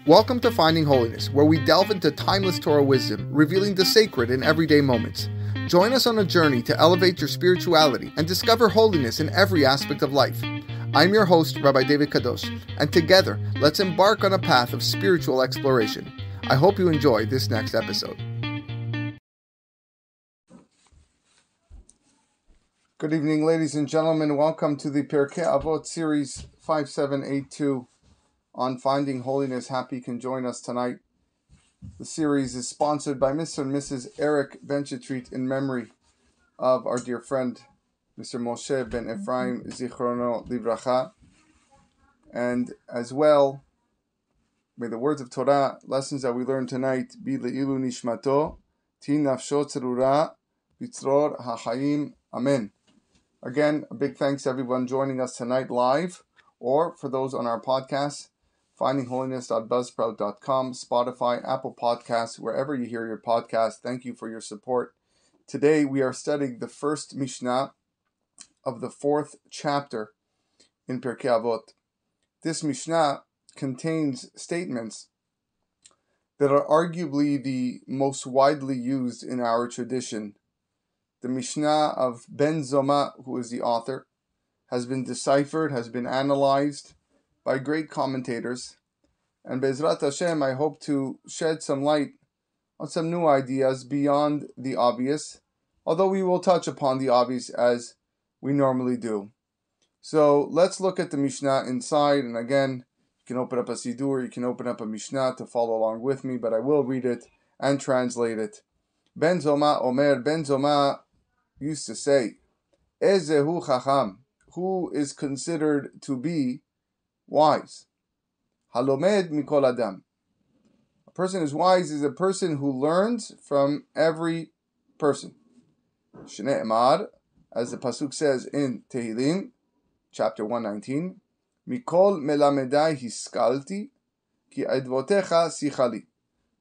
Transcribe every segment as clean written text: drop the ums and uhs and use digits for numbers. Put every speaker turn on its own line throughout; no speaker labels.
Welcome to Finding Holiness, where we delve into timeless Torah wisdom, revealing the sacred in everyday moments. Join us on a journey to elevate your spirituality and discover holiness in every aspect of life. I'm your host, Rabbi David Kadosh, and together, let's embark on a path of spiritual exploration. I hope you enjoy this next episode. Good evening, ladies and gentlemen. Welcome to the Pirke Avot series 5782 on Finding Holiness. Happy you can join us tonight. The series is sponsored by Mr. and Mrs. Eric Benchetrit in memory of our dear friend, Mr. Moshe ben Ephraim Zichrono Livracha. And as well, may the words of Torah, lessons that we learn tonight, be le'ilu nishmato, ti nafsho tzerura, bitzror ha'chaim. Amen. Again, a big thanks to everyone joining us tonight live, or for those on our podcast, findingholiness.buzzsprout.com, Spotify, Apple Podcasts, wherever you hear your podcast. Thank you for your support. Today we are studying the first Mishnah of the fourth chapter in Pirke Avot. This Mishnah contains statements that are arguably the most widely used in our tradition. The Mishnah of Ben Zoma, who is the author, has been deciphered, has been analyzed by great commentators, and Be'ezrat Hashem, I hope to shed some light on some new ideas beyond the obvious, although we will touch upon the obvious as we normally do. So let's look at the Mishnah inside, and again, you can open up a Sidur, you can open up a Mishnah to follow along with me, but I will read it and translate it. Ben Zoma Omer, Ben Zoma used to say, Ezehu Chacham, who is considered to be wise. Halomed mikol adam. A person who's wise is a person who learns from every person. Shnei Emar, as the pasuk says in Tehillim, chapter 119, Mikol melamedai hiskalti, ki advotecha sichali.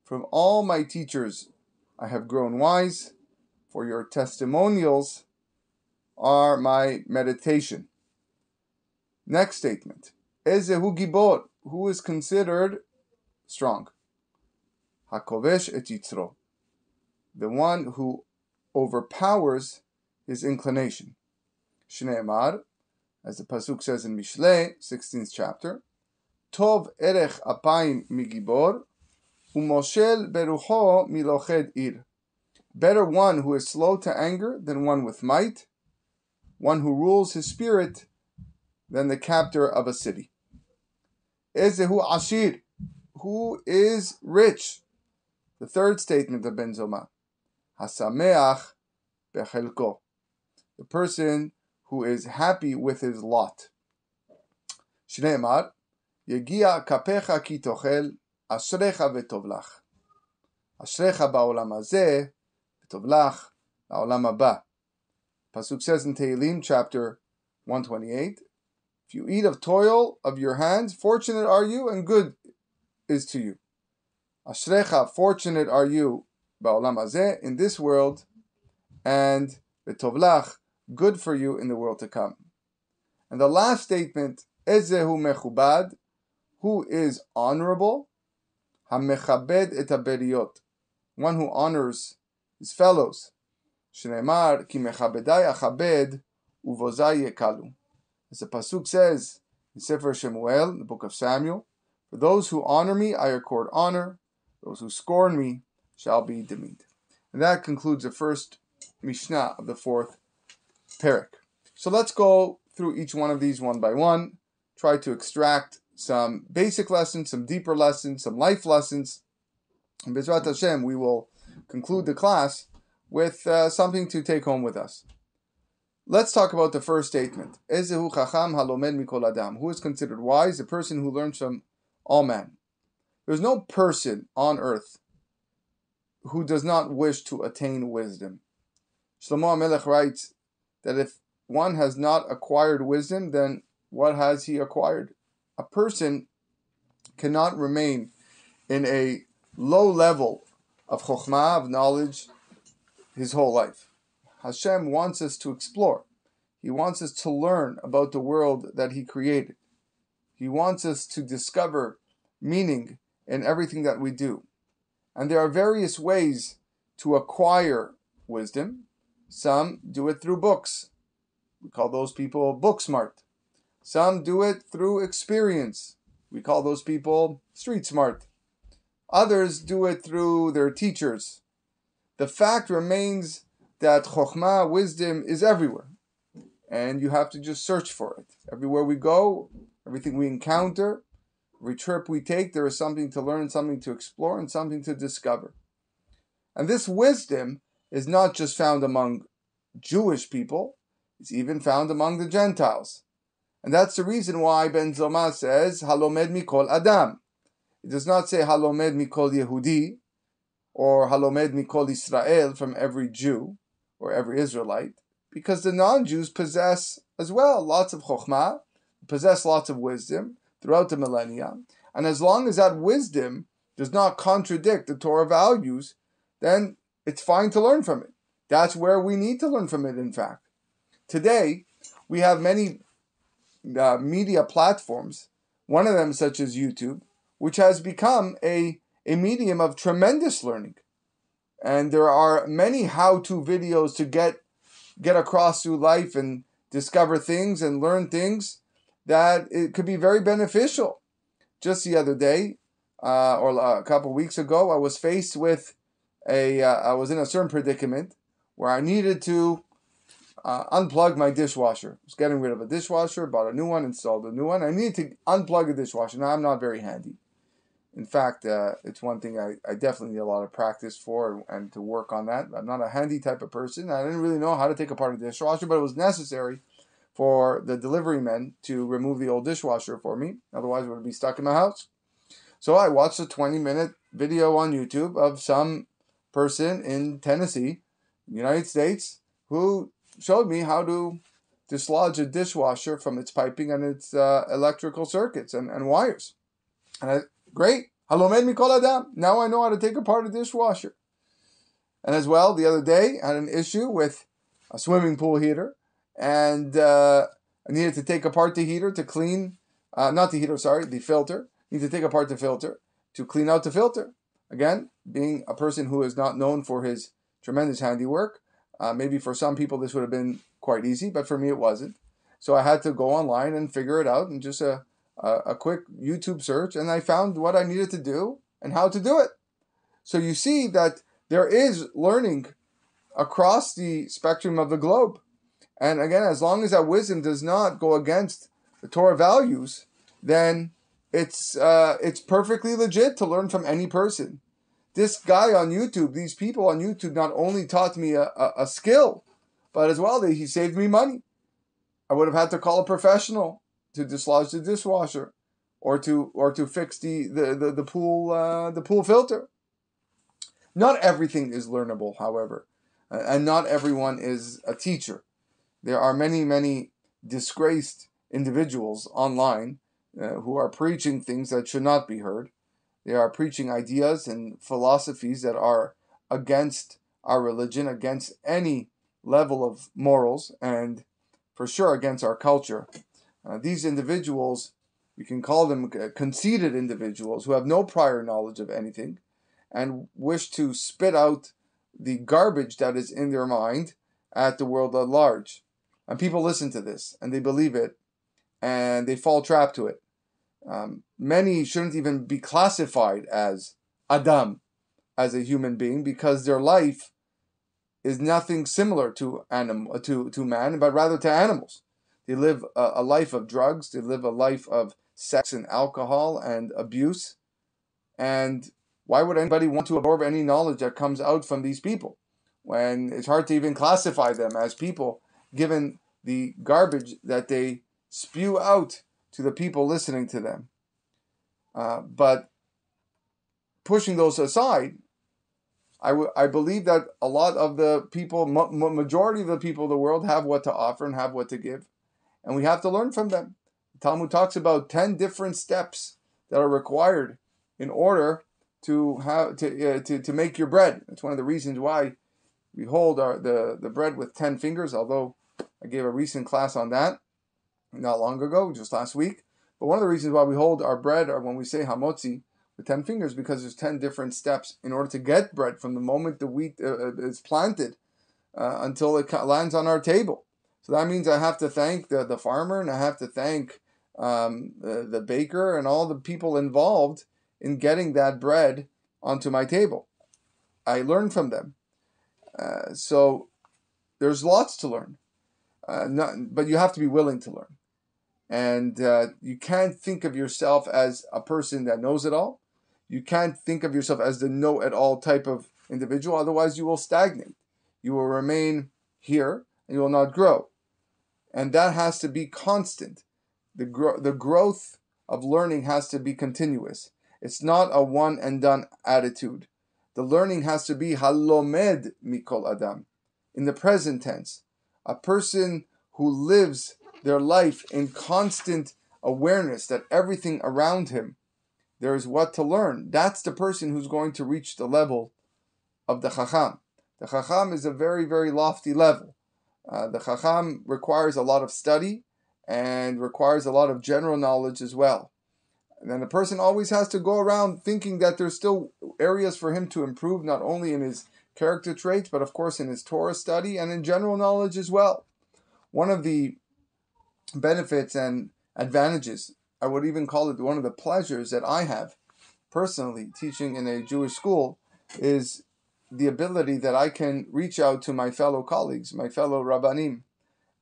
From all my teachers I have grown wise, for your testimonials are my meditation. Next statement. Ezehu gibor, who is considered strong. Hakovesh et yitzro, the one who overpowers his inclination. Shnei Emar, as the pasuk says in Mishlei, 16th chapter, Tov erech apayim migibor, umoshel berucho miloched ir. Better one who is slow to anger than one with might, one who rules his spirit than the captor of a city. Ezehu ashir, who is rich. The third statement of Ben Zoma. Hasameach bechelko, the person who is happy with his lot. Shnei Emar, Yegia kapecha ki tochel, ashrecha v'tovlach. Ashrecha ba'olam hazeh, v'tovlach la'olam haba. Pasuk says in Tehillim, chapter 128, if you eat of toil of your hands, fortunate are you and good is to you. Ashrecha, fortunate are you, ba'olam hazeh, in this world, and v'tovlach, good for you in the world to come. And the last statement, ezehu mechubad, who is honorable, hamechabed et haberiot, one who honors his fellows. Shneimar ki mechabedai achabed uvozai yekalu. As the pasuk says in Sefer Shemuel, the book of Samuel, for those who honor me, I accord honor. Those who scorn me shall be demeaned. And that concludes the first Mishnah of the fourth Perek. So let's go through each one of these one by one, try to extract some basic lessons, some deeper lessons, some life lessons. And B'ezrat Hashem, we will conclude the class with something to take home with us. Let's talk about the first statement. Ezehu chacham halomed mikol adam. Who is considered wise? The person who learns from all men. There's no person on earth who does not wish to attain wisdom. Shlomo HaMelech writes that if one has not acquired wisdom, then what has he acquired? A person cannot remain in a low level of chokhmah, of knowledge, his whole life. Hashem wants us to explore. He wants us to learn about the world that He created. He wants us to discover meaning in everything that we do. And there are various ways to acquire wisdom. Some do it through books. We call those people book smart. Some do it through experience. We call those people street smart. Others do it through their teachers. The fact remains that chokhmah, wisdom, is everywhere. And you have to just search for it. Everywhere we go, everything we encounter, every trip we take, there is something to learn, something to explore, and something to discover. And this wisdom is not just found among Jewish people, it's even found among the Gentiles. And that's the reason why Ben Zoma says, Halomed mikol Adam. It does not say Halomed mikol Yehudi, or Halomed mikol Israel, from every Jew, or every Israelite, because the non-Jews possess as well lots of chokhmah, possess lots of wisdom throughout the millennia. And as long as that wisdom does not contradict the Torah values, then it's fine to learn from it. That's where we need to learn from it, in fact. Today, we have many media platforms, one of them such as YouTube, which has become a medium of tremendous learning. And there are many how-to videos to get across through life and discover things and learn things that it could be very beneficial. Just the other day, or a couple weeks ago, I was faced with I was in a certain predicament where I needed to unplug my dishwasher. I was getting rid of a dishwasher, bought a new one, installed a new one. I needed to unplug a dishwasher. Now, I'm not very handy. In fact, it's one thing I definitely need a lot of practice for and to work on that. I'm not a handy type of person. I didn't really know how to take apart a dishwasher, but it was necessary for the delivery men to remove the old dishwasher for me. Otherwise, it would be stuck in my house. So I watched a 20-minute video on YouTube of some person in Tennessee, United States, who showed me how to dislodge a dishwasher from its piping and its electrical circuits and wires. And great. Halomed mikol Adam. Now I know how to take apart a dishwasher. And as well, the other day, I had an issue with a swimming pool heater. And I needed to take apart the heater to clean, the filter. I need to take apart the filter to clean out the filter. Again, being a person who is not known for his tremendous handiwork, maybe for some people this would have been quite easy, but for me it wasn't. So I had to go online and figure it out in just a quick YouTube search, and I found what I needed to do and how to do it. So you see that there is learning across the spectrum of the globe. And again, as long as that wisdom does not go against the Torah values, then it's perfectly legit to learn from any person. This guy on YouTube, these people on YouTube not only taught me a skill, but as well, he saved me money. I would have had to call a professional to dislodge the dishwasher or to fix the pool filter. Not everything is learnable, however, and not everyone is a teacher. There are many, many disgraced individuals online who are preaching things that should not be heard. They are preaching ideas and philosophies that are against our religion, against any level of morals, and for sure against our culture. These individuals, we can call them conceited individuals who have no prior knowledge of anything and wish to spit out the garbage that is in their mind at the world at large. And people listen to this and they believe it and they fall trap to it. Many shouldn't even be classified as Adam, as a human being, because their life is nothing similar to man, but rather to animals. They live a life of drugs. They live a life of sex and alcohol and abuse. And why would anybody want to absorb any knowledge that comes out from these people when it's hard to even classify them as people, given the garbage that they spew out to the people listening to them? But pushing those aside, I believe that a lot of the people, majority of the people of the world have what to offer and have what to give. And we have to learn from them. The Talmud talks about 10 different steps that are required in order to make your bread. That's one of the reasons why we hold the bread with 10 fingers, although I gave a recent class on that not long ago, just last week. But one of the reasons why we hold our bread, or when we say hamotzi, with 10 fingers because there's 10 different steps in order to get bread from the moment the wheat is planted until it lands on our table. So that means I have to thank the farmer, and I have to thank the baker and all the people involved in getting that bread onto my table. I learn from them. So there's lots to learn, but you have to be willing to learn. And you can't think of yourself as a person that knows it all. You can't think of yourself as the know-it-all type of individual. Otherwise, you will stagnate. You will remain here, and you will not grow. And that has to be constant. The growth of learning has to be continuous. It's not a one and done attitude. The learning has to be halomed mikol adam, in the present tense. A person who lives their life in constant awareness that everything around him, there is what to learn. That's the person who's going to reach the level of the Chacham. The Chacham is a very, very lofty level. The Chacham requires a lot of study and requires a lot of general knowledge as well. And then the person always has to go around thinking that there's still areas for him to improve, not only in his character traits, but of course in his Torah study and in general knowledge as well. One of the benefits and advantages, I would even call it one of the pleasures that I have personally teaching in a Jewish school, is the ability that I can reach out to my fellow colleagues, my fellow Rabbanim,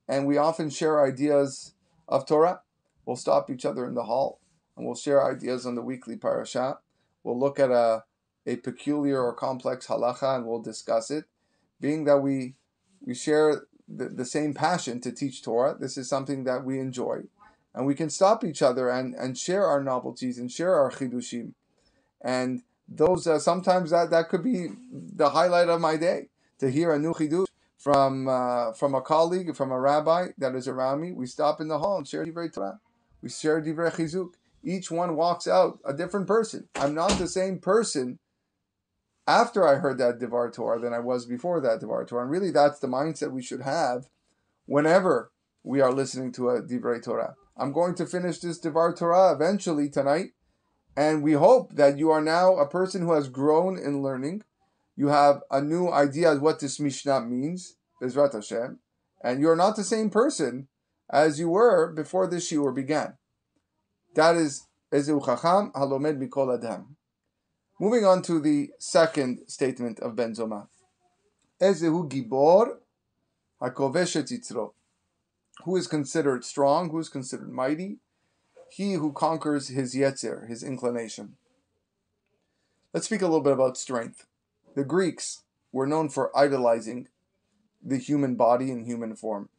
and we often share ideas of Torah. We'll stop each other in the hall and we'll share ideas on the weekly parasha. We'll look at a peculiar or complex halacha and we'll discuss it. Being that we share the same passion to teach Torah, this is something that we enjoy. And we can stop each other and share our novelties and share our chidushim. And those sometimes that could be the highlight of my day, to hear a new chidush from a colleague, from a rabbi that is around me. We stop in the hall and share divrei Torah. We share divrei chizuk. Each one walks out a different person. I'm not the same person after I heard that Divar Torah than I was before that Divar Torah. And really that's the mindset we should have whenever we are listening to a Divrei Torah. I'm going to finish this Divar Torah eventually tonight, and we hope that you are now a person who has grown in learning. You have a new idea of what this Mishnah means, Bezrat Hashem, and you're not the same person as you were before this shiur began. That is Ezehu Chacham Halomed Mikol Adam. Moving on to the second statement of Ben Zoma. Ezehu Gibor HaKovesh et Yitzro. Who is considered strong? Who is considered mighty? He who conquers his yetzer, his inclination. Let's speak a little bit about strength. The Greeks were known for idolizing the human body in human form.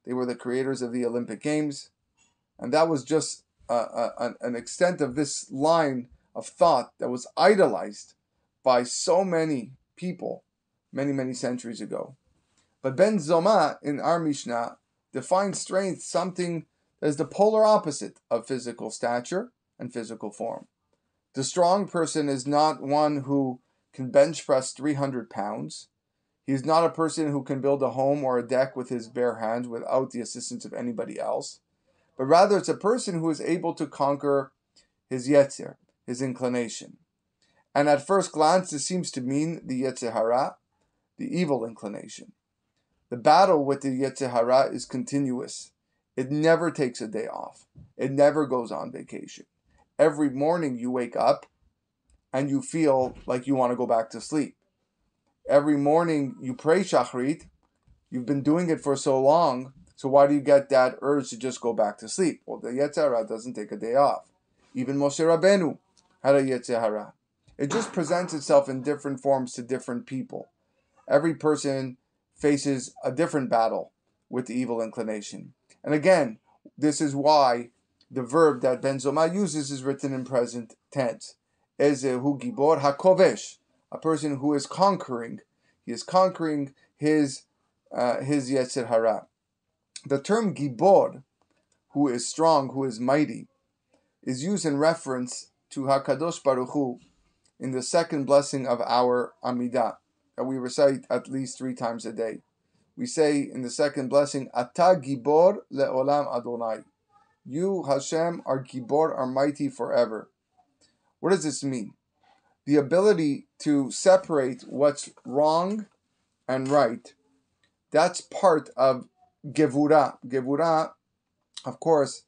They were the creators of the Olympic Games, and that was just an extent of this line of thought that was idolized by so many people many, many centuries ago. But Ben Zoma in our Mishnah defines strength something that is the polar opposite of physical stature and physical form. The strong person is not one who can bench press 300 pounds. He is not a person who can build a home or a deck with his bare hands without the assistance of anybody else. But rather it's a person who is able to conquer his yetzer, his inclination. And at first glance, this seems to mean the yetzer hara, the evil inclination. The battle with the yetzer hara is continuous. It never takes a day off. It never goes on vacation. Every morning you wake up and you feel like you want to go back to sleep. Every morning you pray shachrit. You've been doing it for so long, so why do you get that urge to just go back to sleep? Well, the yetzer hara doesn't take a day off. Even Moshe Rabbeinu had a yetzer hara. It just presents itself in different forms to different people. Every person faces a different battle with the evil inclination. And again, this is why the verb that Ben Zoma uses is written in present tense. Ezehu Gibor HaKovesh, a person who is conquering. He is conquering his yetzer hara. The term Gibor, who is strong, who is mighty, is used in reference to HaKadosh Baruch Hu in the second blessing of our Amidah, that we recite at least 3 times a day. We say in the second blessing, Ata Gibor le'olam Adonai. You, Hashem, are Gibor, are mighty forever. What does this mean? The ability to separate what's wrong and right, that's part of Gevurah. Gevurah, of course,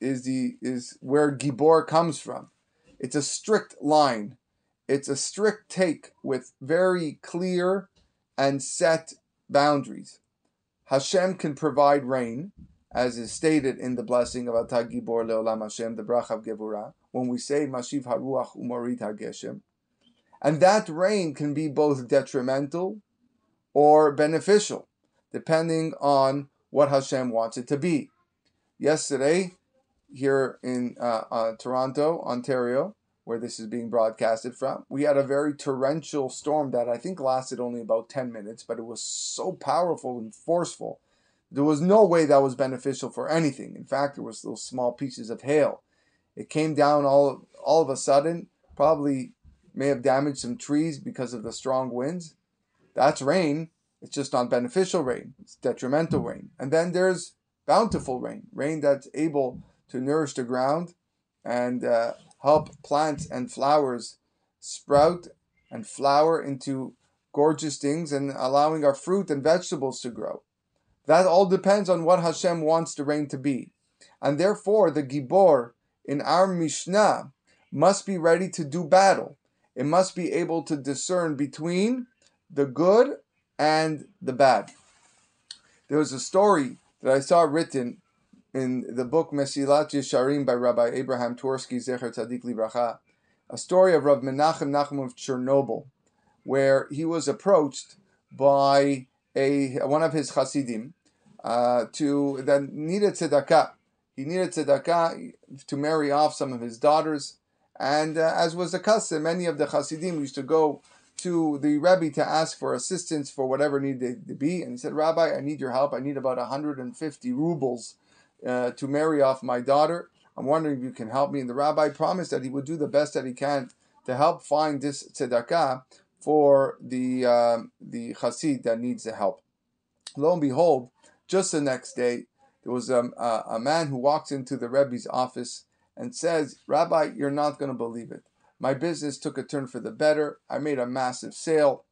is where Gibor comes from. It's a strict line. It's a strict take with very clear and set boundaries. Hashem can provide rain, as is stated in the blessing of Atah Gibor Leolam Hashem, the bracha of Gevurah, when we say Mashiv Haruach Umorit HaGeshem. And that rain can be both detrimental or beneficial, depending on what Hashem wants it to be. Yesterday, here in Toronto, Ontario, where this is being broadcasted from, we had a very torrential storm that I think lasted only about 10 minutes, but it was so powerful and forceful. There was no way that was beneficial for anything. In fact, there was little small pieces of hail. It came down all of a sudden, probably may have damaged some trees because of the strong winds. That's rain. It's just not beneficial rain. It's detrimental rain. And then there's bountiful rain, rain that's able to nourish the ground and help plants and flowers sprout and flower into gorgeous things and allowing our fruit and vegetables to grow. That all depends on what Hashem wants the rain to be. And therefore, the Gibor in our Mishnah must be ready to do battle. It must be able to discern between the good and the bad. There was a story that I saw written in the book Mesilat Yesharim by Rabbi Abraham Twersky, Zecher Tzadik Livracha, a story of Rav Menachem Nachum of Chernobyl, where he was approached by one of his Hasidim that needed tzedakah. He needed tzedakah to marry off some of his daughters, and as was the custom, many of the Hasidim used to go to the Rebbe to ask for assistance for whatever needed to be. And he said, Rabbi, I need your help. I need about 150 rubles to marry off my daughter. I'm wondering if you can help me. And the Rabbi promised that he would do the best that he can to help find this tzedakah for the Hasid that needs the help. Lo and behold, just the next day, there was a man who walks into the Rebbe's office and says, Rabbi, you're not going to believe it. My business took a turn for the better. I made a massive sale.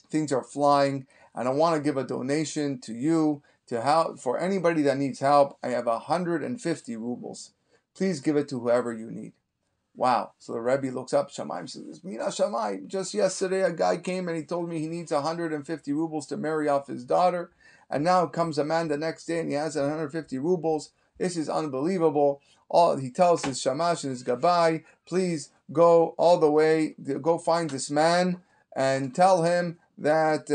Things are flying, and I want to give a donation to you to help for anybody that needs help. I have 150 rubles. Please give it to whoever you need. Wow. So the Rebbe looks up, Shamayim says, Mina Shamayim, just yesterday a guy came and he told me he needs 150 rubles to marry off his daughter. And now comes a man the next day and he has 150 rubles. This is unbelievable. He tells his shamash and his gabai, please go all the way, go find this man and tell him that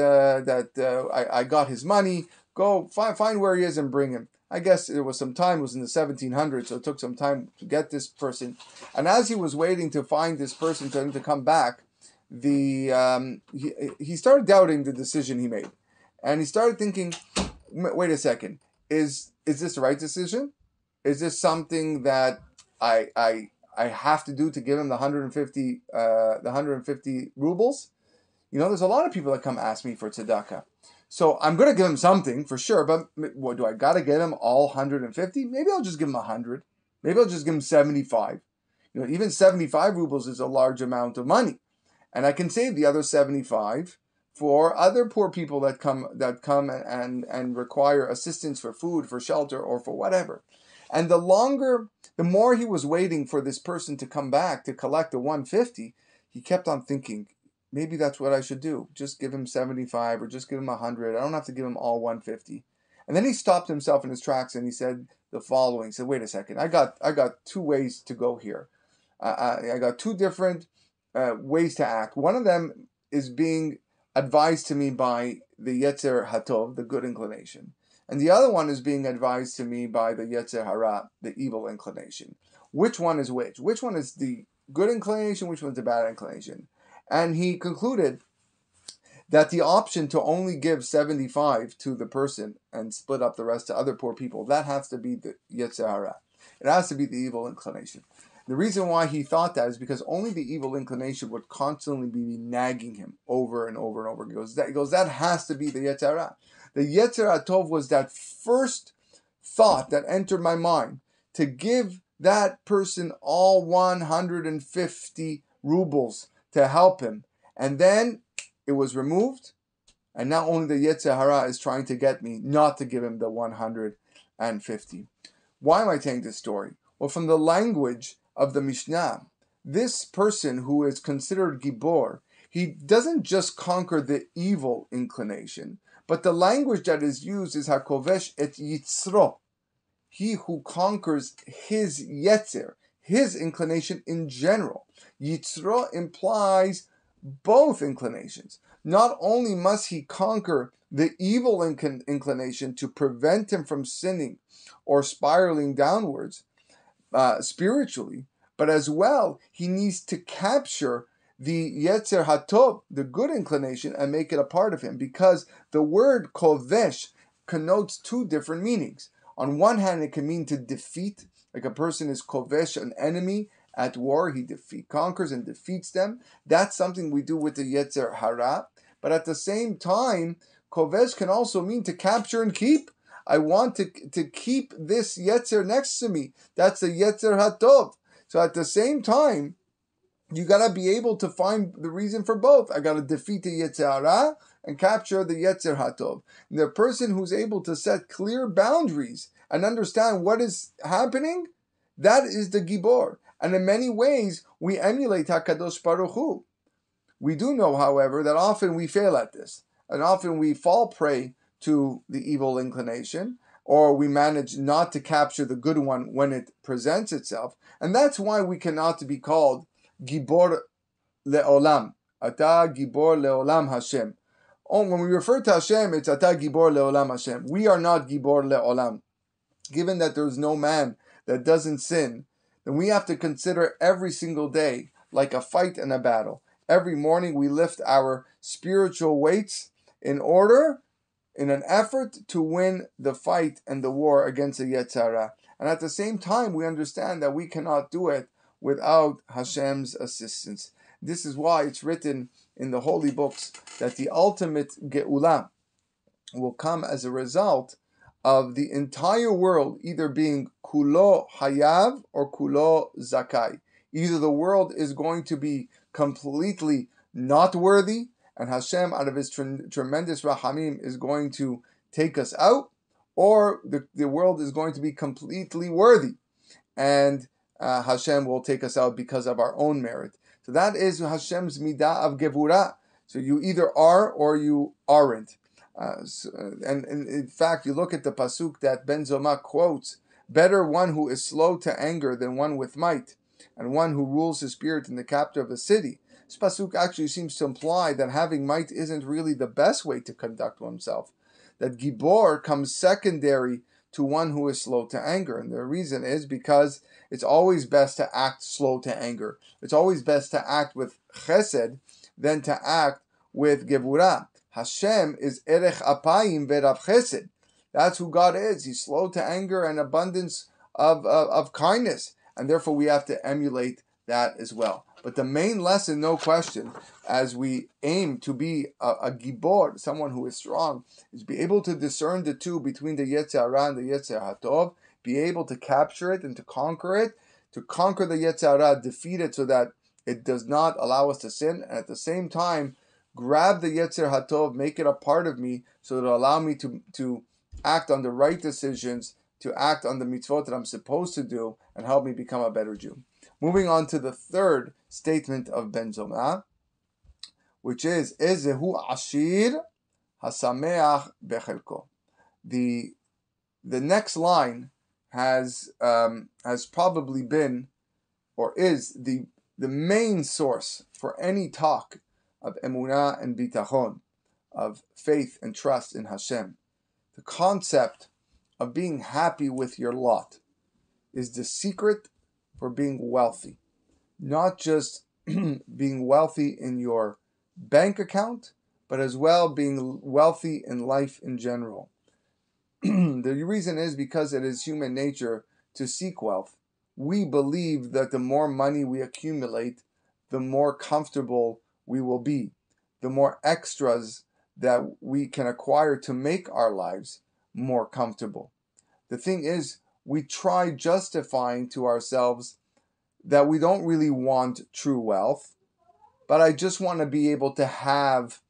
I got his money. Go find where he is and bring him. I guess there was some time, it was in the 1700s, so it took some time to get this person. And as he was waiting to find this person for him to come back, he started doubting the decision he made. And he started thinking, wait a second, is this the right decision? Is this something that I have to do to give him the 150 rubles? You know, there's a lot of people that come ask me for tzedakah. So I'm going to give him something for sure, but what, do I got to get him all 150? Maybe I'll just give him 100. Maybe I'll just give him 75. You know, even 75 rubles is a large amount of money. And I can save the other 75 for other poor people that come and require assistance for food, for shelter, or for whatever. And the more he was waiting for this person to come back to collect the 150, he kept on thinking, maybe that's what I should do. Just give him 75 or just give him 100. I don't have to give him all 150. And then he stopped himself in his tracks and he said the following. He said, wait a second, I got two ways to go here. I got two different ways to act. One of them is being advised to me by the Yetzer Hatov, the good inclination. And the other one is being advised to me by the Yetzer Hara, the evil inclination. Which one is which? Which one is the good inclination? Which one's the bad inclination? And he concluded that the option to only give 75 to the person and split up the rest to other poor people, that has to be the Yetzer Hara. It has to be the evil inclination. The reason why he thought that is because only the evil inclination would constantly be nagging him over and over and over. He goes, that has to be the Yetzer Hara. The Yetzer Hatov was that first thought that entered my mind to give that person all 150 rubles to help him. And then it was removed. And now only the Yetzer Hara is trying to get me not to give him the 150. Why am I telling this story? Well, from the language of the Mishnah, this person who is considered Gibor, he doesn't just conquer the evil inclination, but the language that is used is Hakovesh et Yitzro. He who conquers his Yetzer, his inclination in general. Yitzro implies both inclinations. Not only must he conquer the evil inclination to prevent him from sinning or spiraling downwards spiritually, but as well he needs to capture the Yetzer Hatov, the good inclination, and make it a part of him, because the word kovesh connotes two different meanings. On one hand, it can mean to defeat, like a person is kovesh, an enemy at war, he conquers and defeats them. That's something we do with the Yetzer Hara. But at the same time, kovesh can also mean to capture and keep. I want to keep this Yetzer next to me. That's the Yetzer Hatov. So at the same time, you got to be able to find the reason for both. I got to defeat the Yetzer Hara and capture the Yetzer Hatov. And the person who's able to set clear boundaries and understand what is happening, that is the Gibor. And in many ways, we emulate HaKadosh Baruch Hu. We do know, however, that often we fail at this. And often we fall prey to the evil inclination, or we manage not to capture the good one when it presents itself. And that's why we cannot be called Gibor Le'olam. Ata Gibor Le'olam Hashem. When we refer to Hashem, it's Ata Gibor Le'olam Hashem. We are not Gibor Le'olam. Given that there is no man that doesn't sin, then we have to consider every single day like a fight and a battle. Every morning we lift our spiritual weights in an effort to win the fight and the war against the Yetzer Hara. And at the same time, we understand that we cannot do it without Hashem's assistance. This is why it's written in the holy books that the ultimate Geula will come as a result of the entire world either being Kulo Hayav or Kulo Zakai. Either the world is going to be completely not worthy, and Hashem, out of His tremendous Rahamim, is going to take us out, or the world is going to be completely worthy, and Hashem will take us out because of our own merit. So that is Hashem's midah of Gevurah. So you either are or you aren't. And in fact, you look at the pasuk that Ben Zoma quotes: "Better one who is slow to anger than one with might, and one who rules his spirit in the capital of a city." This pasuk actually seems to imply that having might isn't really the best way to conduct oneself. That Gibor comes secondary to one who is slow to anger. And the reason is because it's always best to act slow to anger. It's always best to act with chesed than to act with gevurah. Hashem is erech apayim verav chesed. That's who God is. He's slow to anger and abundance of kindness. And therefore we have to emulate that as well. But the main lesson, no question, as we aim to be a gibor, someone who is strong, is be able to discern the two between the Yetzer Hara and the Yetzer Hatov, be able to capture it and to conquer the Yetzer Hara, defeat it so that it does not allow us to sin, and at the same time, grab the Yetzer Hatov, make it a part of me, so it'll allow me to act on the right decisions, to act on the mitzvot that I'm supposed to do, and help me become a better Jew. Moving on to the third statement of Ben Zoma, which is Ezehu Ashir Hasameach Bechelko. The next line has probably been, or is the main source for any talk of emunah and bitachon, of faith and trust in Hashem. The concept of being happy with your lot is the secret for being wealthy. Not just being wealthy in your bank account, but as well being wealthy in life in general. The reason is because it is human nature to seek wealth. We believe that the more money we accumulate, the more comfortable we will be. The more extras that we can acquire to make our lives more comfortable. The thing is, we try justifying to ourselves that we don't really want true wealth, but I just want to be able to have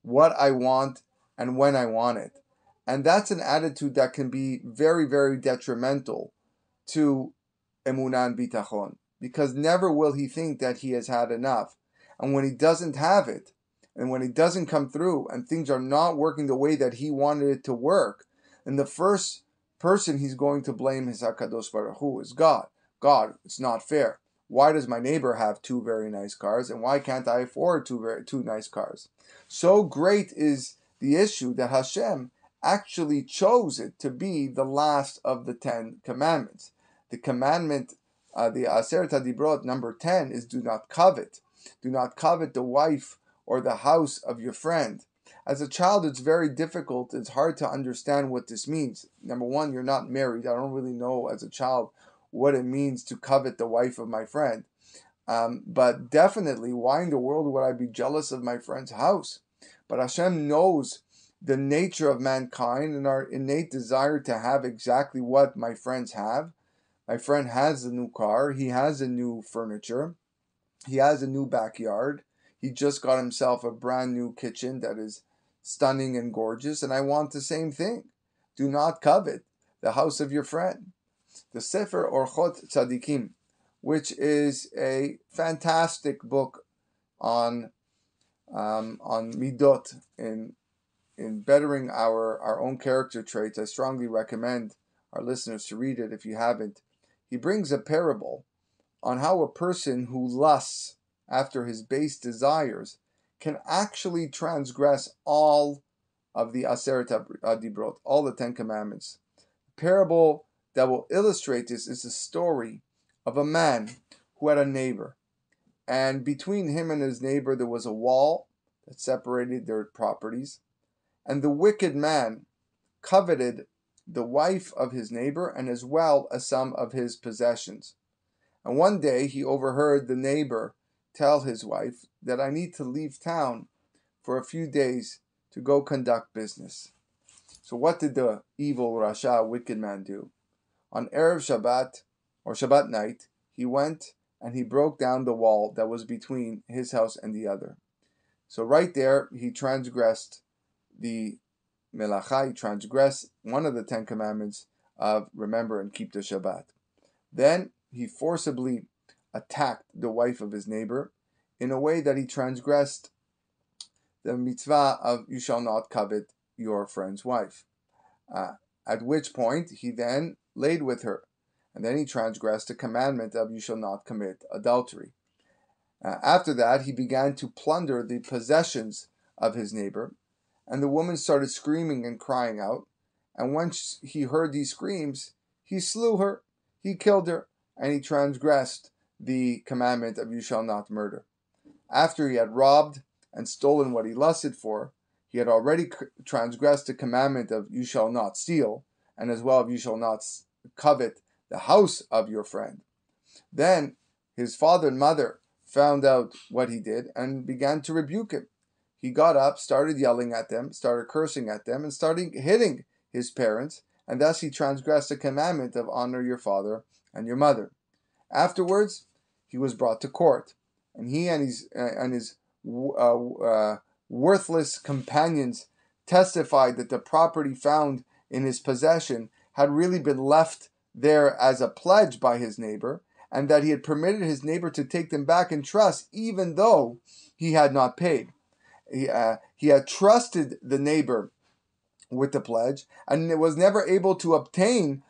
what I want and when I want it. And that's an attitude that can be very, very detrimental to emunah and bitachon, because never will he think that he has had enough. And when he doesn't have it, and when it doesn't come through, and things are not working the way that he wanted it to work, then the first person he's going to blame his HaKadosh Baruch Hu is God. God, it's not fair. Why does my neighbor have two very nice cars, and why can't I afford two nice cars? So great is the issue that Hashem actually chose it to be the last of the 10 commandments. The commandment, the Aseret HaDibrot, number 10, is do not covet. Do not covet the wife or the house of your friend. As a child, it's very difficult. It's hard to understand what this means. Number one, you're not married. I don't really know as a child what it means to covet the wife of my friend. But definitely, why in the world would I be jealous of my friend's house? But Hashem knows the nature of mankind and our innate desire to have exactly what my friends have. My friend has a new car. He has a new furniture. He has a new backyard. He just got himself a brand new kitchen that is stunning and gorgeous. And I want the same thing. Do not covet the house of your friend. The Sefer Orchot Tzadikim, which is a fantastic book on middot, in bettering our own character traits. I strongly recommend our listeners to read it if you haven't. He brings a parable on how a person who lusts after his base desires can actually transgress all of the Aseret HaDibrot, all the 10 commandments. The parable that will illustrate this is a story of a man who had a neighbor. And between him and his neighbor there was a wall that separated their properties. And the wicked man coveted the wife of his neighbor and as well as some of his possessions. And one day he overheard the neighbor tell his wife that I need to leave town for a few days to go conduct business. So what did the evil Rasha, wicked man, do? On Erev Shabbat, or Shabbat night, he went and he broke down the wall that was between his house and the other. So right there, he transgressed the melacha, he transgressed one of the 10 commandments of remember and keep the Shabbat. Then he forcibly attacked the wife of his neighbor in a way that he transgressed the mitzvah of you shall not covet your friend's wife. At which point he then laid with her, and then he transgressed the commandment of you shall not commit adultery. After that, he began to plunder the possessions of his neighbor, and the woman started screaming and crying out. And once he heard these screams, he slew her, he killed her, and he transgressed the commandment of you shall not murder. After he had robbed and stolen what he lusted for, he had already transgressed the commandment of you shall not steal, and as well of you shall not covet the house of your friend. Then his father and mother found out what he did and began to rebuke him. He got up, started yelling at them, started cursing at them, and started hitting his parents, and thus he transgressed the commandment of honor your father and your mother. Afterwards, he was brought to court, and he and his worthless companions testified that the property found in his possession had really been left there as a pledge by his neighbor, and that he had permitted his neighbor to take them back in trust even though he had not paid. He had trusted the neighbor with the pledge and was never able to obtain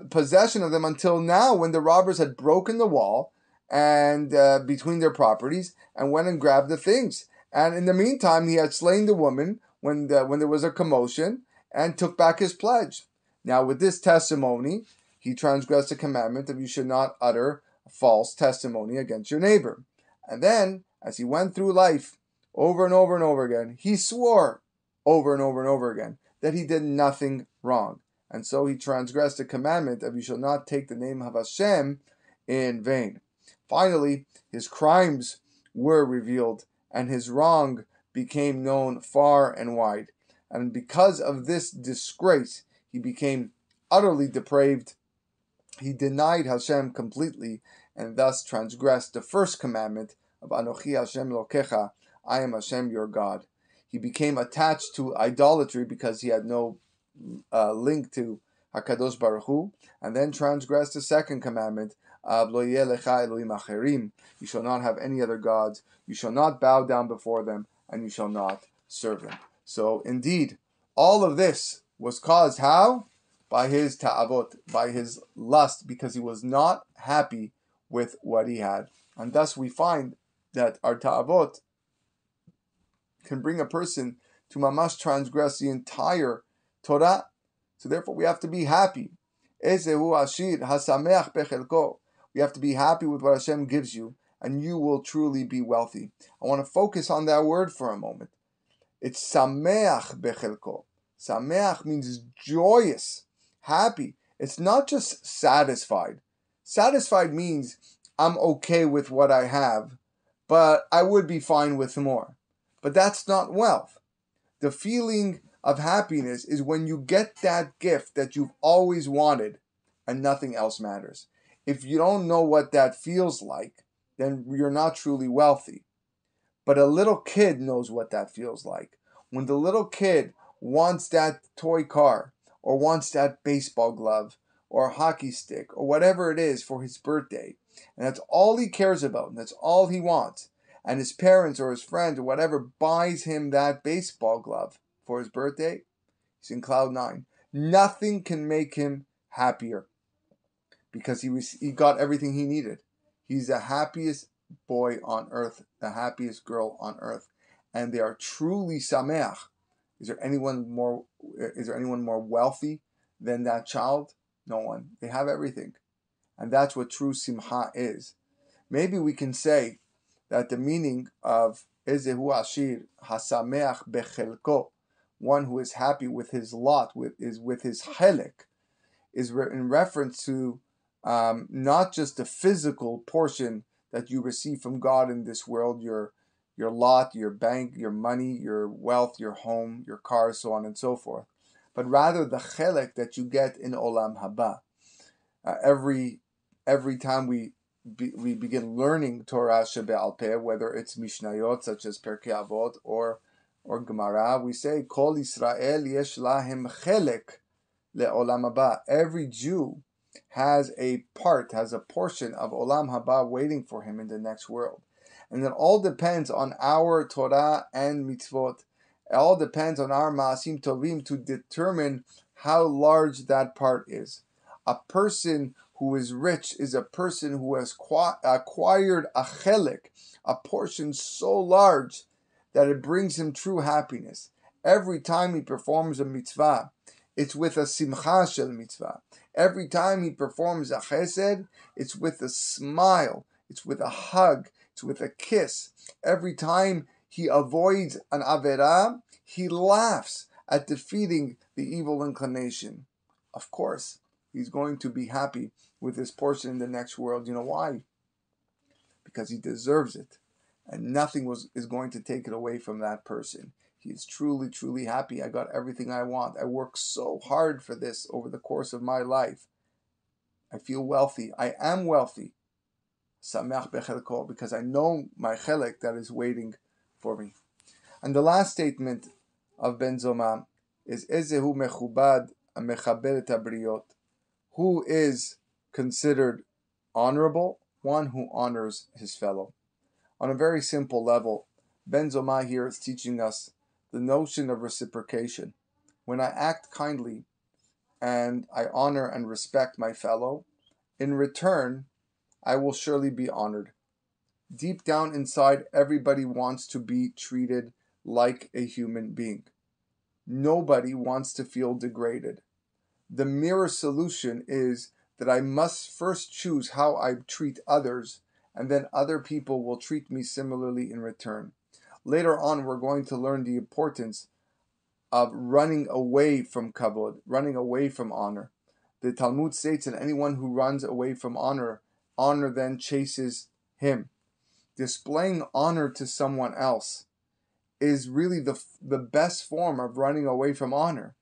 possession of them until now, when the robbers had broken the wall and between their properties and went and grabbed the things. And in the meantime, he had slain the woman when there was a commotion and took back his pledge. Now, with this testimony, he transgressed the commandment of you should not utter false testimony against your neighbor. And then, as he went through life over and over and over again, he swore over and over and over again that he did nothing wrong. And so he transgressed the commandment of you shall not take the name of Hashem in vain. Finally, his crimes were revealed and his wrong became known far and wide. And because of this disgrace, he became utterly depraved He denied Hashem completely and thus transgressed the first commandment of Anochi Hashem Lokecha, I am Hashem your God. He became attached to idolatry because he had no link to HaKadosh Baruch Hu, and then transgressed the second commandment of Lo yeh lecha Elohim acherim. You shall not have any other gods, you shall not bow down before them, and you shall not serve them. So indeed, all of this was caused how? By his ta'avot, by his lust, because he was not happy with what he had. And thus we find that our ta'avot can bring a person to mamash transgress the entire Torah. So therefore we have to be happy. Ezehu ashir hasameach bechelko. We have to be happy with what Hashem gives you, and you will truly be wealthy. I want to focus on that word for a moment. It's sameach bechelko. Sameach means joyous, happy. It's not just satisfied. Satisfied means I'm okay with what I have, but I would be fine with more. But that's not wealth. The feeling of happiness is when you get that gift that you've always wanted and nothing else matters. If you don't know what that feels like, then you're not truly wealthy. But a little kid knows what that feels like. When the little kid wants that toy car, or wants that baseball glove, or a hockey stick, or whatever it is for his birthday, and that's all he cares about, and that's all he wants, and his parents or his friends or whatever buys him that baseball glove for his birthday, he's in cloud nine. Nothing can make him happier because he got everything he needed. He's the happiest boy on earth, the happiest girl on earth, and they are truly sameach. Is there anyone more wealthy than that child? No one. They have everything, and that's what true simcha is. Maybe we can say that the meaning of Ezehu ashir hasameach bechelko, one who is happy with his lot, with his chelek, is in reference to not just the physical portion that you receive from God in this world, your lot, your bank, your money, your wealth, your home, your car, so on and so forth, but rather the chelek that you get in olam haba. Every time we begin learning Torah shebe'al peh, whether it's Mishnayot such as Pirke Avot or Gemara, we say Kol Yisrael yesh lahem chelek le'olam haba. Every Jew has a portion of olam haba waiting for him in the next world. And it all depends on our Torah and mitzvot. It all depends on our ma'asim tovim to determine how large that part is. A person who is rich is a person who has acquired a chelek, a portion so large that it brings him true happiness. Every time he performs a mitzvah, it's with a simcha shel mitzvah. Every time he performs a chesed, it's with a smile, it's with a hug, it's with a kiss. Every time he avoids an averah, he laughs at defeating the evil inclination. Of course, he's going to be happy with his portion in the next world. You know why? Because he deserves it. And nothing is going to take it away from that person. He is truly, truly happy. I got everything I want. I worked so hard for this over the course of my life. I feel wealthy. I am wealthy. Sameach bechelko, because I know my chelek that is waiting for me. And the last statement of Ben Zoma is Ezehu mechubad mechaber et habriot. Who is considered honorable? One who honors his fellow. On a very simple level, Ben Zoma here is teaching us the notion of reciprocation. When I act kindly and I honor and respect my fellow, in return, I will surely be honored. Deep down inside, everybody wants to be treated like a human being. Nobody wants to feel degraded. The mirror solution is that I must first choose how I treat others, and then other people will treat me similarly in return. Later on, we're going to learn the importance of running away from kavod, running away from honor. The Talmud states that anyone who runs away from honor, honor then chases him. Displaying honor to someone else is really the best form of running away from honor.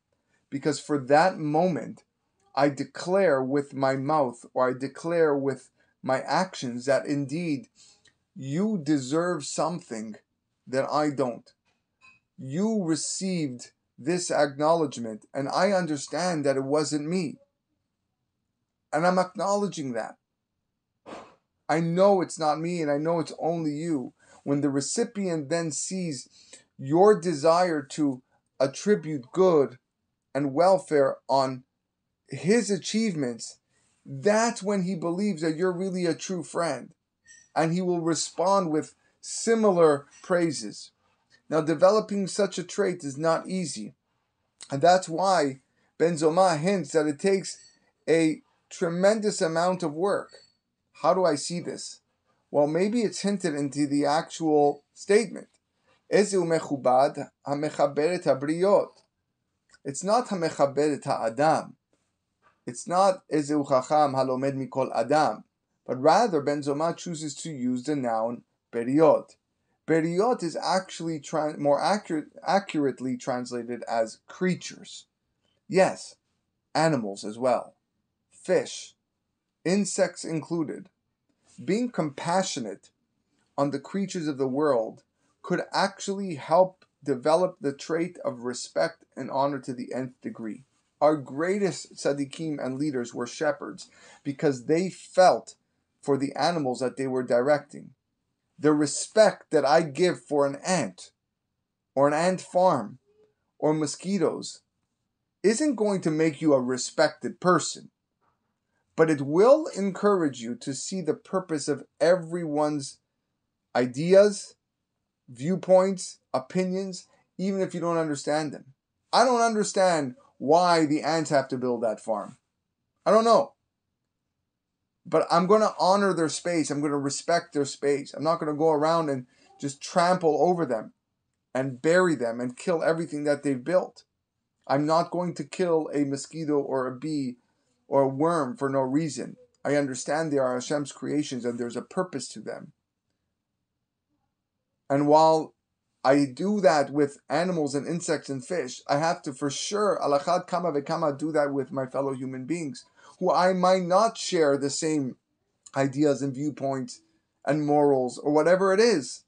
Because for that moment, I declare with my mouth, or I declare with my actions that indeed you deserve something that I don't. You received this acknowledgement, and I understand that it wasn't me. And I'm acknowledging that. I know it's not me, and I know it's only you. When the recipient then sees your desire to attribute good and welfare on his achievements, that's when he believes that you're really a true friend, and he will respond with similar praises. Now, developing such a trait is not easy, and that's why Ben Zoma hints that it takes a tremendous amount of work. How do I see this? Well, maybe it's hinted into the actual statement. Ezeu mechubad hamechaberet habriot. It's not hamechaberet ha'adam. It's not Ezeu chacham halomed mikol adam. But rather, Ben Zoma chooses to use the noun beriot. Beriot is actually more accurately translated as creatures. Yes, animals as well. Fish, insects included. Being compassionate on the creatures of the world could actually help develop the trait of respect and honor to the nth degree. Our greatest tzaddikim and leaders were shepherds because they felt for the animals that they were directing. The respect that I give for an ant or an ant farm or mosquitoes isn't going to make you a respected person, but it will encourage you to see the purpose of everyone's ideas, viewpoints, opinions, even if you don't understand them. I don't understand why the ants have to build that farm. I don't know. But I'm going to honor their space. I'm going to respect their space. I'm not going to go around and just trample over them and bury them and kill everything that they've built. I'm not going to kill a mosquito or a bee or a worm for no reason. I understand they are Hashem's creations and there's a purpose to them. And while I do that with animals and insects and fish, I have to for sure, alachad kama vekama, do that with my fellow human beings, who I might not share the same ideas and viewpoints and morals or whatever it is.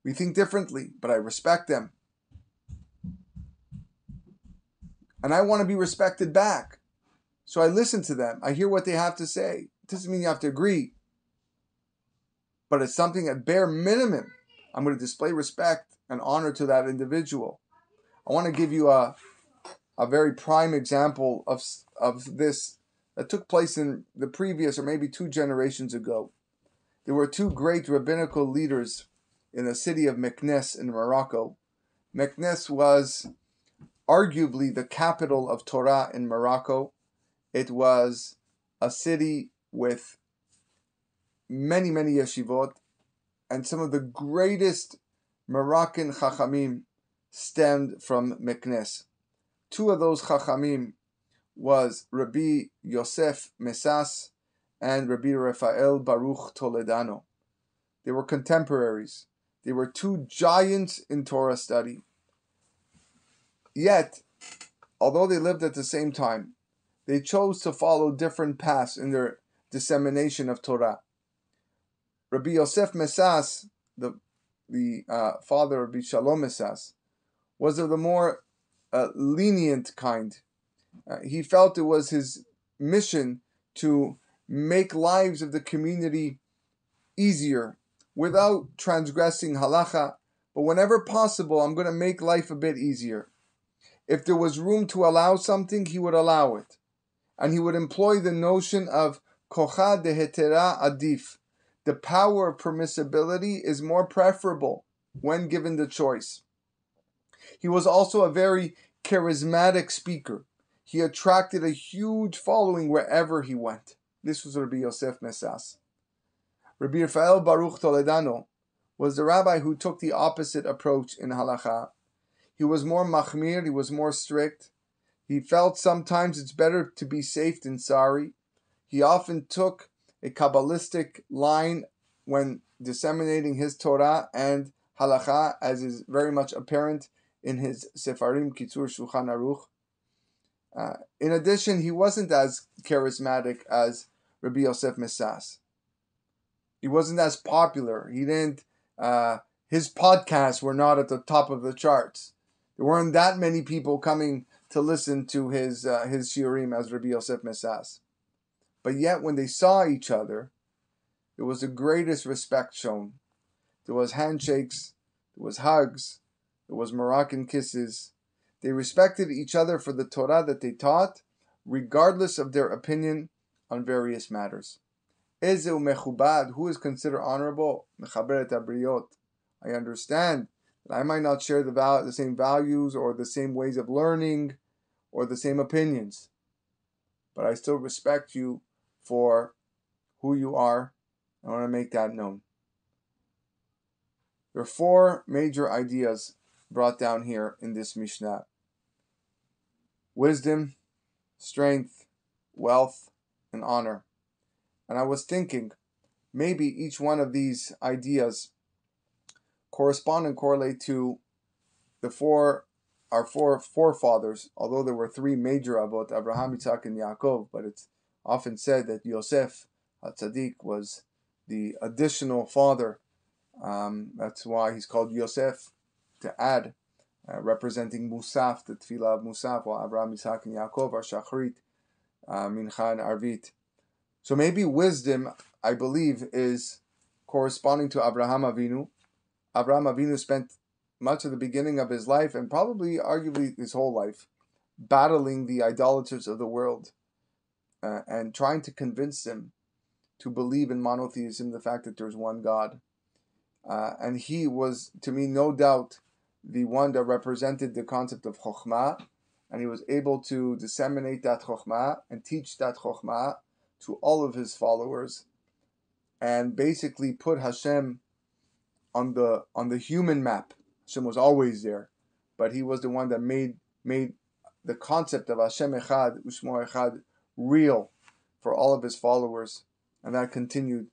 We think differently, but I respect them. And I want to be respected back. So I listen to them. I hear what they have to say. It doesn't mean you have to agree. But it's something at bare minimum. I'm going to display respect and honor to that individual. I want to give you a very prime example of this that took place in the previous or maybe 2 generations ago. There were 2 great rabbinical leaders in the city of Meknes in Morocco. Meknes was arguably the capital of Torah in Morocco. It was a city with many, many yeshivot, and some of the greatest Moroccan chachamim stemmed from Meknes. 2 of those chachamim was Rabbi Yosef Mesas and Rabbi Rafael Baruch Toledano. They were contemporaries. They were 2 giants in Torah study. Yet, although they lived at the same time, they chose to follow different paths in their dissemination of Torah. Rabbi Yosef Mesas, the father of Rabbi Shalom Mesas, was of the more lenient kind. He felt it was his mission to make lives of the community easier without transgressing halacha, but whenever possible, I'm going to make life a bit easier. If there was room to allow something, he would allow it. And he would employ the notion of kocha dehetera adif. The power of permissibility is more preferable when given the choice. He was also a very charismatic speaker. He attracted a huge following wherever he went. This was Rabbi Yosef Mesas. Rabbi Rafael Baruch Toledano was the rabbi who took the opposite approach in halacha. He was more machmir, he was more strict. He felt sometimes it's better to be safe than sorry. He often took a Kabbalistic line when disseminating his Torah and halacha, as is very much apparent in his Sefarim Kitzur Shulchan Aruch. In addition, he wasn't as charismatic as Rabbi Yosef Messas. He wasn't as popular. He didn't. His podcasts were not at the top of the charts. There weren't that many people coming to listen to his shiurim as Rabbi Yosef Messas. But yet, when they saw each other, there was the greatest respect shown. There was handshakes, there was hugs, there was Moroccan kisses. They respected each other for the Torah that they taught, regardless of their opinion on various matters. Ezeu mechubad, who is considered honorable? Mechaberet abriot. I understand that I might not share the same values or the same ways of learning or the same opinions, but I still respect you for who you are. I want to make that known. There are four major ideas brought down here in this Mishnah: wisdom, strength, wealth, and honor. And I was thinking, maybe each one of these ideas correspond and correlate to our four forefathers, although there were three major Avot, Abraham, Yitzhak, and Yaakov, but it's often said that Yosef HaTzadik was the additional father. That's why he's called Yosef, to add, representing Musaf, the Tefillah of Musaf, while Abraham, Yitzhak, and Yaakov are Shachrit, Mincha, and Arvit. So maybe wisdom, I believe, is corresponding to Abraham Avinu. Abraham Avinu spent much of the beginning of his life, and probably arguably his whole life, battling the idolaters of the world and trying to convince them to believe in monotheism, the fact that there's one God. And he was, to me, no doubt, the one that represented the concept of Chokhmah, and he was able to disseminate that Chokhmah and teach that Chokhmah to all of his followers, and basically put Hashem on the human map. Hashem was always there, but he was the one that made the concept of Hashem Echad, Ushmo Echad, real for all of his followers, and that continued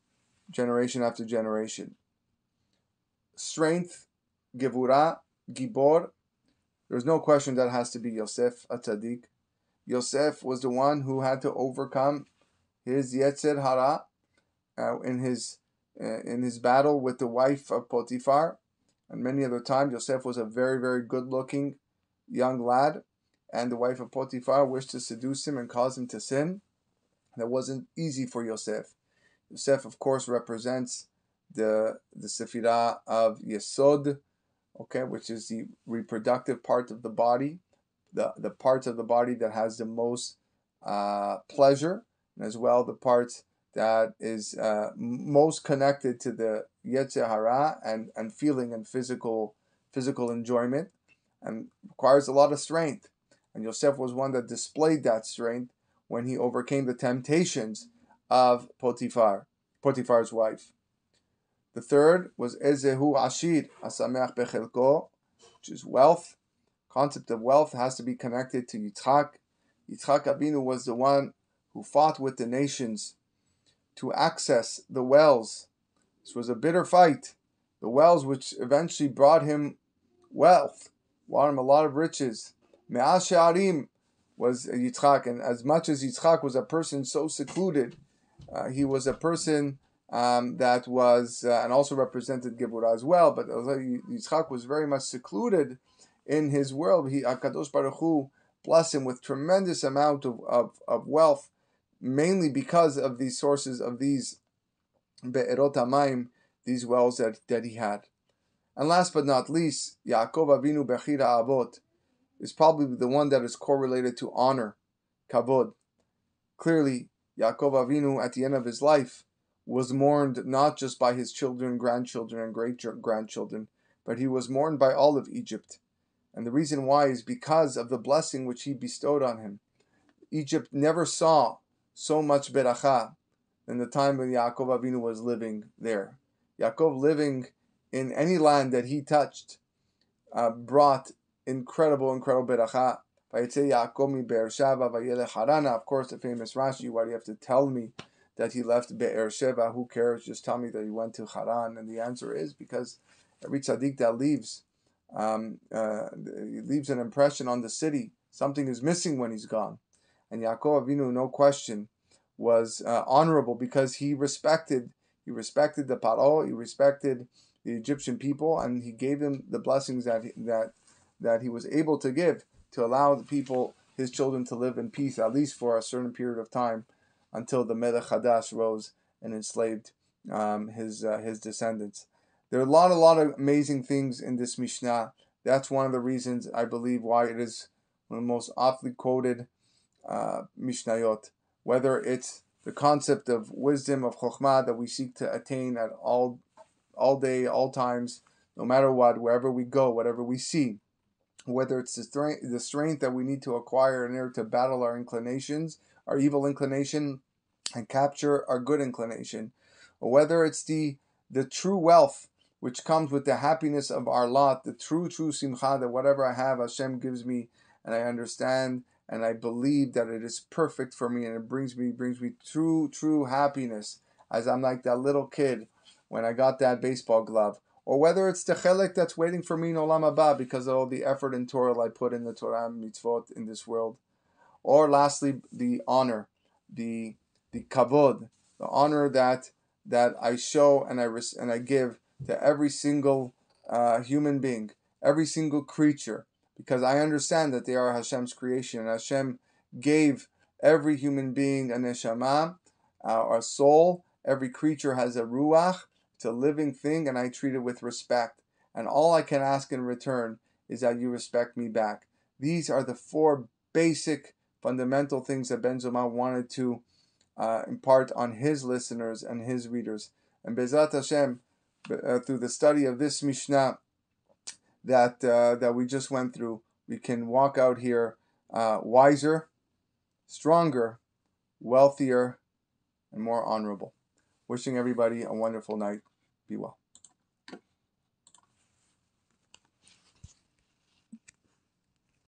generation after generation. Strength, Gevurah, Gibor. There's no question that has to be Yosef HaTzadik. Yosef was the one who had to overcome his Yetzer Hara in his battle with the wife of Potiphar, and many other times. Yosef was a very, very good-looking young lad, and the wife of Potiphar wished to seduce him and cause him to sin. That wasn't easy for Yosef. Yosef, of course, represents the Sefirah of Yesod, which is the reproductive part of the body, the parts of the body that has the most pleasure, and as well the parts that is most connected to the Yetzer Hara and feeling and physical enjoyment, and requires a lot of strength. And Yosef was one that displayed that strength when he overcame the temptations of Potiphar's wife. The third was Ezehu Ashir Asameach Bechelko, which is wealth. Concept of wealth has to be connected to Yitzchak. Yitzchak Avinu was the one who fought with the nations to access the wells. This was a bitter fight. The wells which eventually brought him wealth, brought him a lot of riches. Me'as She'arim was Yitzchak, and as much as Yitzchak was a person so secluded, he was a person that was, and also represented Geburah as well, but Yitzchak was very much secluded in his world. HaKadosh Baruch Hu blessed him with tremendous amount of wealth, mainly because of these sources of these Be'erot HaMayim, these wells that he had. And last but not least, Yaakov Avinu Bechir Avot is probably the one that is correlated to honor, Kavod. Clearly, Yaakov Avinu, at the end of his life, was mourned not just by his children, grandchildren, and great-grandchildren, but he was mourned by all of Egypt. And the reason why is because of the blessing which he bestowed on him. Egypt never saw so much beracha than the time when Yaakov Avinu was living there. Yaakov, living in any land that he touched, brought incredible beracha. Of course, the famous Rashi, why do you have to tell me that he left Be'er Sheva? Who cares? Just tell me that he went to Haran. And the answer is because every tzaddik that leaves, leaves an impression on the city. Something is missing when he's gone. And Yaakov Avinu, no question, was honorable because he respected the Paro, he respected the Egyptian people, and he gave them the blessings that he was able to give to allow the people, his children, to live in peace, at least for a certain period of time, until the Melech Hadash rose and enslaved his descendants. There are a lot of amazing things in this Mishnah. That's one of the reasons I believe why it is one of the most often quoted Mishnayot. Whether it's the concept of wisdom, of Chokhmah, that we seek to attain at all day, all times, no matter what, wherever we go, whatever we see. Whether it's the strength that we need to acquire in order to battle our inclinations, our evil inclination, and capture our good inclination. Or whether it's the true wealth which comes with the happiness of our lot, the true simcha, that whatever I have, Hashem gives me, and I understand, and I believe that it is perfect for me, and it brings me true happiness, as I'm like that little kid when I got that baseball glove. Or whether it's the chelik that's waiting for me in Olam Haba because of all the effort and toil I put in the Torah and mitzvot in this world. Or lastly, the honor, the kavod, the honor that I show and I give to every single human being, every single creature, because I understand that they are Hashem's creation, and Hashem gave every human being a neshama, a soul. Every creature has a ruach. It's a living thing, and I treat it with respect. And all I can ask in return is that you respect me back. These are the four basic, fundamental things that Ben Zoma wanted to impart on his listeners and his readers. And Bezat Hashem, through the study of this Mishnah that we just went through, we can walk out here wiser, stronger, wealthier, and more honorable. Wishing everybody a wonderful night. Be well.